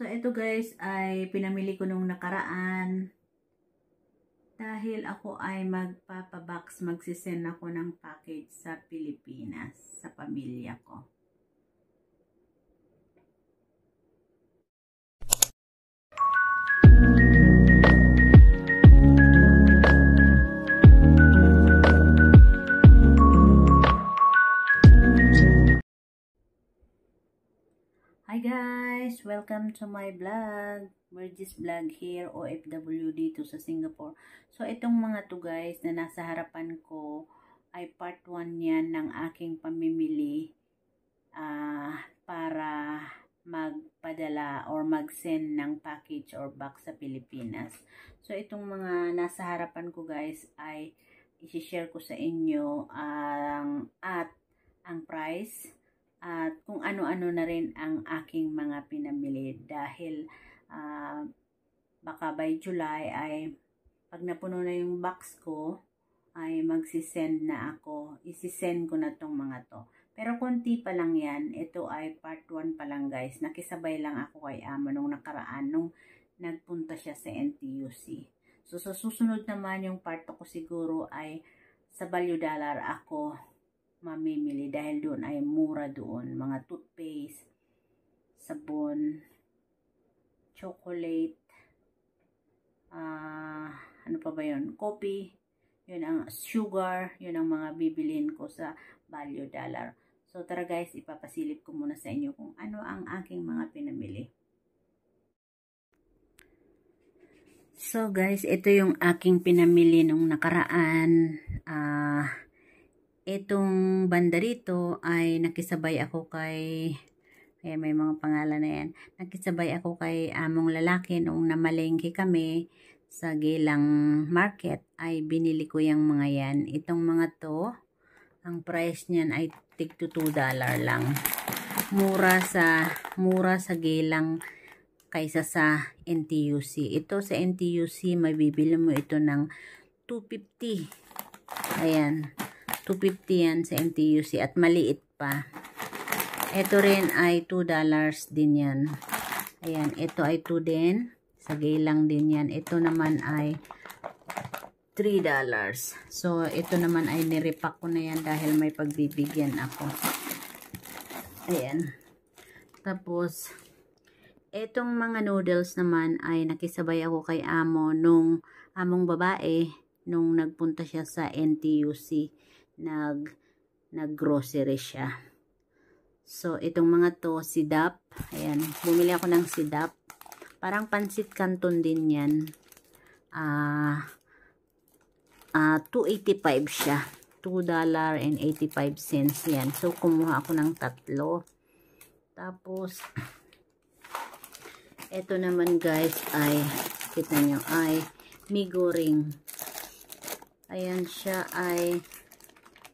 So, ito guys ay pinamili ko nung nakaraan. Dahil ako ay magpapabox, magsisend ako ng package sa Pilipinas, sa pamilya ko. Hi guys! Welcome to my vlog. Virgis Vlog here, OFW dito sa Singapore. So, itong mga to guys na nasa harapan ko ay part 1 yan ng aking pamimili para magpadala or mag-send ng package or box sa Pilipinas. So, itong mga nasa harapan ko guys ay isi-share ko sa inyo ang price at kung ano-ano na rin ang aking mga pinamili dahil baka by July ay pag napuno na yung box ko ay magsisend na ako. Isisend ko na tong mga to. Pero konti pa lang yan. Ito ay part 1 pa lang guys. Nakisabay lang ako kay Amo nung nakaraan nung nagpunta siya sa NTUC. So sa susunod naman yung part 2 ko siguro ay sa Value Dollar ako mamimili dahil doon ay mura doon. Mga toothpaste, sabon, chocolate, ano pa ba yun? Coffee, yun ang sugar, yun ang mga bibilin ko sa Value Dollar. So tara guys, ipapasilip ko muna sa inyo kung ano ang aking mga pinamili. So guys, ito yung aking pinamili nung nakaraan. Itong banda rito ay nakisabay ako kay, may mga pangalan na yan. Nakisabay ako kay among lalaki nung namalengke kami sa Gilang Market ay binili ko yung mga yan. Itong mga to, ang price niyan ay tig to $2 lang. Mura sa Gilang kaysa sa NTUC. Ito sa NTUC, mabibili mo ito ng $250. Ayan, $250 yan sa NTUC at maliit pa. Ito rin ay $2 din yan. Ayan, ito ay 2 din. Sa Gilang din yan. Ito naman ay $3. So, ito naman ay nirepack ko na yan dahil may pagbibigyan ako. Ayan. Tapos, itong mga noodles naman ay nakisabay ako kay Amo nung among babae nung nagpunta siya sa NTUC. Nag-grocery siya. So, itong mga to, sidap. Ayan, bumili ako ng sidap. Parang pansit canton din yan. $2.85 siya. $2.85 yan. So, kumuha ako ng 3. Tapos, ito naman guys ay, kita nyo, ay migoring. Ayan siya ay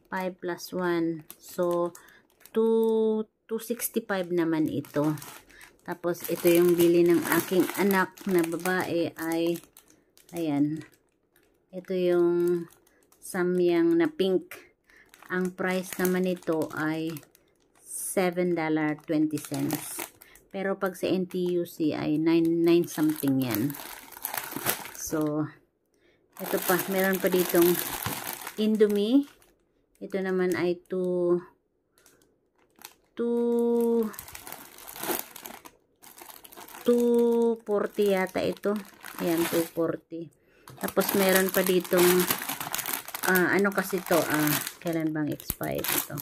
5 plus 1. So, $265 naman ito. Tapos, ito yung bili ng aking anak na babae ay, ayan. Ito yung samyang na pink. Ang price naman ito ay $7.20. Pero pag sa NTUC ay 9 something yan. So, ito pa. Meron pa ditong Indomie. Ito naman ay $240 yata ito. Ayan, $240. Tapos meron pa ditong ano kasi to, kailan bang expired ito?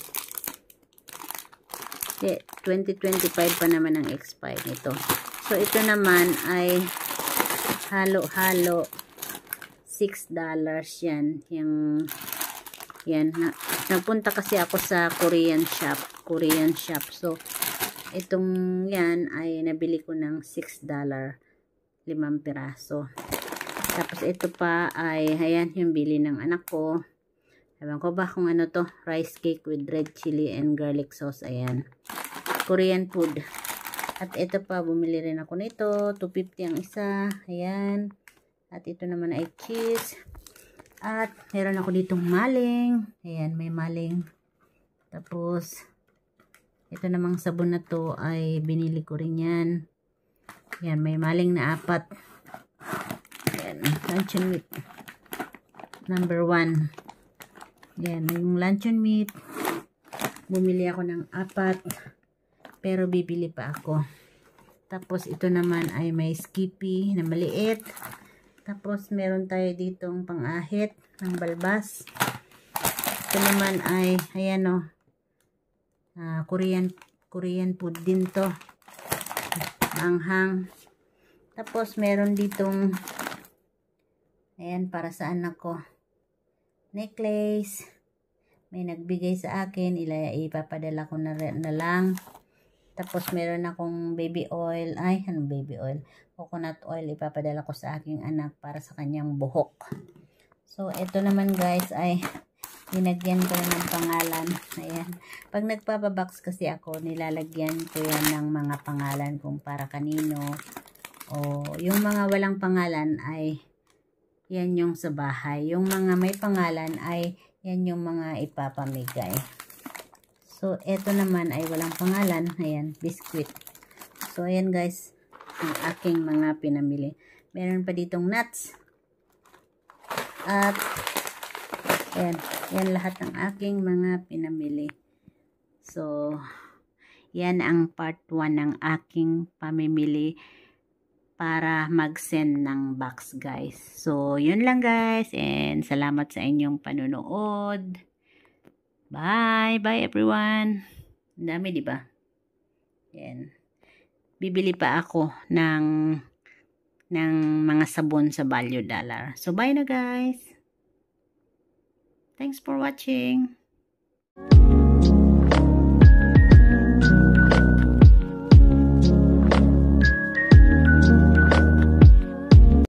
2025 pa naman ang expired nito. So ito naman ay halo-halo $6 yan. Yan. Nagpunta kasi ako sa Korean shop. So, itong yan ay nabili ko ng $6. 5 piraso. Tapos, ito pa ay, ayan, yung bili ng anak ko. Ewan ko ba kung ano to? Rice cake with red chili and garlic sauce. Ayan. Korean food. At ito pa, bumili rin ako nito. $250 ang isa. Ayan. At ito naman ay cheese. At meron ako ditong maling. Ayan, may maling. Tapos, ito namang sabon na to ay binili ko rin yan. Yan, may maling na 4. Yan, luncheon meat. Number 1. Yan, yung luncheon meat. Bumili ako ng 4. Pero bibili pa ako. Tapos ito naman ay may Skippy na maliit. Tapos meron tayo ditong pang-ahit ng balbas. Ito naman ay, ayan o, Korean food din to. Manghang. Tapos meron ditong, ayan, para sa anak ko, necklace. May nagbigay sa akin, ipapadala ko na lang. Tapos meron akong baby oil. Ay, anong baby oil? Coconut oil, ipapadala ko sa aking anak para sa kanyang buhok. So, ito naman guys ay linagyan ko ng pangalan. Ayan. Pag nagpapabox kasi ako, nilalagyan ko yan ng mga pangalan kung para kanino. O yung mga walang pangalan ay yan yung sa bahay. Yung mga may pangalan ay yan yung mga ipapamigay. So, eto naman ay walang pangalan. Ayan, biscuit. So, ayan guys, ang aking mga pinamili. Meron pa ditong nuts. At, ayan, yan lahat ng aking mga pinamili. So, yan ang part 1 ng aking pamimili para mag-send ng box guys. So, yun lang guys. And salamat sa inyong panunood. Bye! Bye everyone! Ang dami, di ba? Yan. Bibili pa ako ng mga sabon sa Value Dollar. So, bye na guys! Thanks for watching!